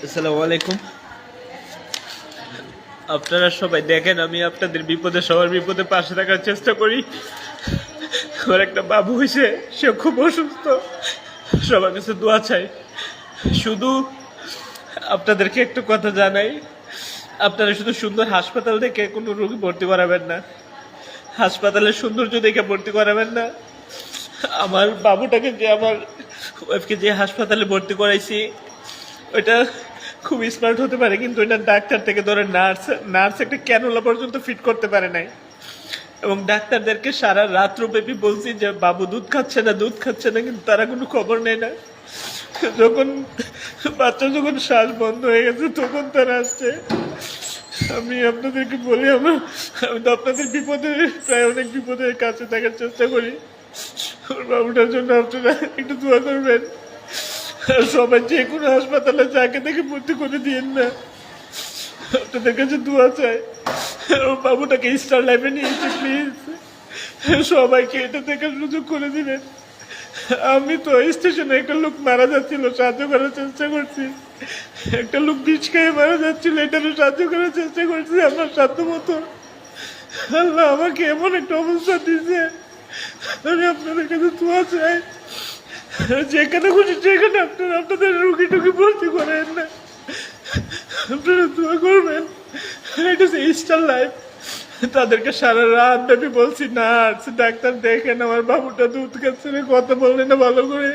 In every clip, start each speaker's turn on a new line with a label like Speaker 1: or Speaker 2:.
Speaker 1: আসসালামু আলাইকুম। আপনারা সবাই দেখেন, আমি আপনাদের বিপদে সবার বিপদে পাশে থাকার চেষ্টা করি। ওর একটা বাবু হয়েছে, সে খুব অসুস্থ, সবার কাছে দোয়া চাই। শুধু আপনাদেরকে একটু কথা জানাই, আপনারা শুধু সুন্দর হাসপাতাল দেখে কোনো রোগী ভর্তি করাবেন না, হাসপাতালের সৌন্দর্য দেখে ভর্তি করাবেন না। আমার বাবুটাকে আমার ওয়াইফকে যে হাসপাতালে ভর্তি করাইছি, ওইটা খুব স্মার্ট হতে পারে, কিন্তু এটা ডাক্তার থেকে ধরে নার্স একটা ক্যানুলা পর্যন্ত ফিট করতে পারে নাই। এবং ডাক্তারদেরকে সারা রাত্রব্যাপী বলছি যে বাবু দুধ খাচ্ছে না, কিন্তু তারা কোনো খবর নেয় না। যখন বাচ্চা যখন শ্বাস বন্ধ হয়ে গেছে তখন তারা আসছে। আমি আপনাদেরকে বলি, আমি তো আপনাদের বিপদে প্রায় অনেক বিপদের কাছে থাকার চেষ্টা করি। ওর বাবুটার জন্য আপনারা একটু দোয়া করবেন। সবাই যে কোনো হাসপাতালে যাকে দেখে ভর্তি করে দিয়েন না, আপনাদের কাছে দোয়া চাই। ওর বাবুটাকে স্টার লাইফে নিয়েছে, প্লিজ সবাইকে এটা দেখার সুযোগ করে দিবেন। আমি তো স্টেশনে একটা লোক মারা যাচ্ছিল, সাহায্য করার চেষ্টা করছি। একটা লোক বিষ খেয়ে মারা যাচ্ছিল, এটারও সাহায্য করার চেষ্টা করছি আমার সাধ্য মতো। আল্লাহ আমাকে এমন একটা অবস্থা দিয়েছে, আমি আপনাদের কাছে দোয়া চাই। যেখানে খুশি সেখানে আপনারা আপনাদের রুগী টুকি ভর্তি করেন না, আপনারা দোয়া করবেন। এটা হচ্ছে স্টার লাইফ। তাদেরকে সারা রাত ব্যাপী বলছি, নার্স ডাক্তার দেখেন আমার বাবুটা দুধ খাচ্ছে না, কথা বললে না ভালো করে,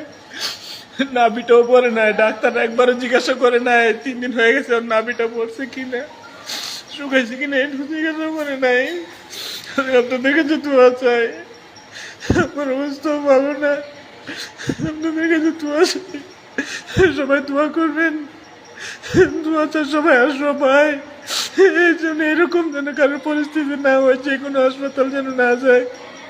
Speaker 1: নাভিটাও পরে নাই। ডাক্তার একবারও জিজ্ঞাসা করে নাই 3 দিন হয়ে গেছে ওর নাভিটা পড়ছে কিনা, শুকাইছে কিনা, একটু জিজ্ঞাসা করে নাই। আমি আপনাদের কাছে দোয়া চাই, আমার অবস্থা ভালো না, আপনাদের কাছে দোয়া চাই। সবাই দোয়া করবেন, দোয়া চাই সবাই। আর সবাই এই জন্য এরকম যেন কারোর পরিস্থিতি না হয়, যে কোনো হাসপাতাল যেন না যায়।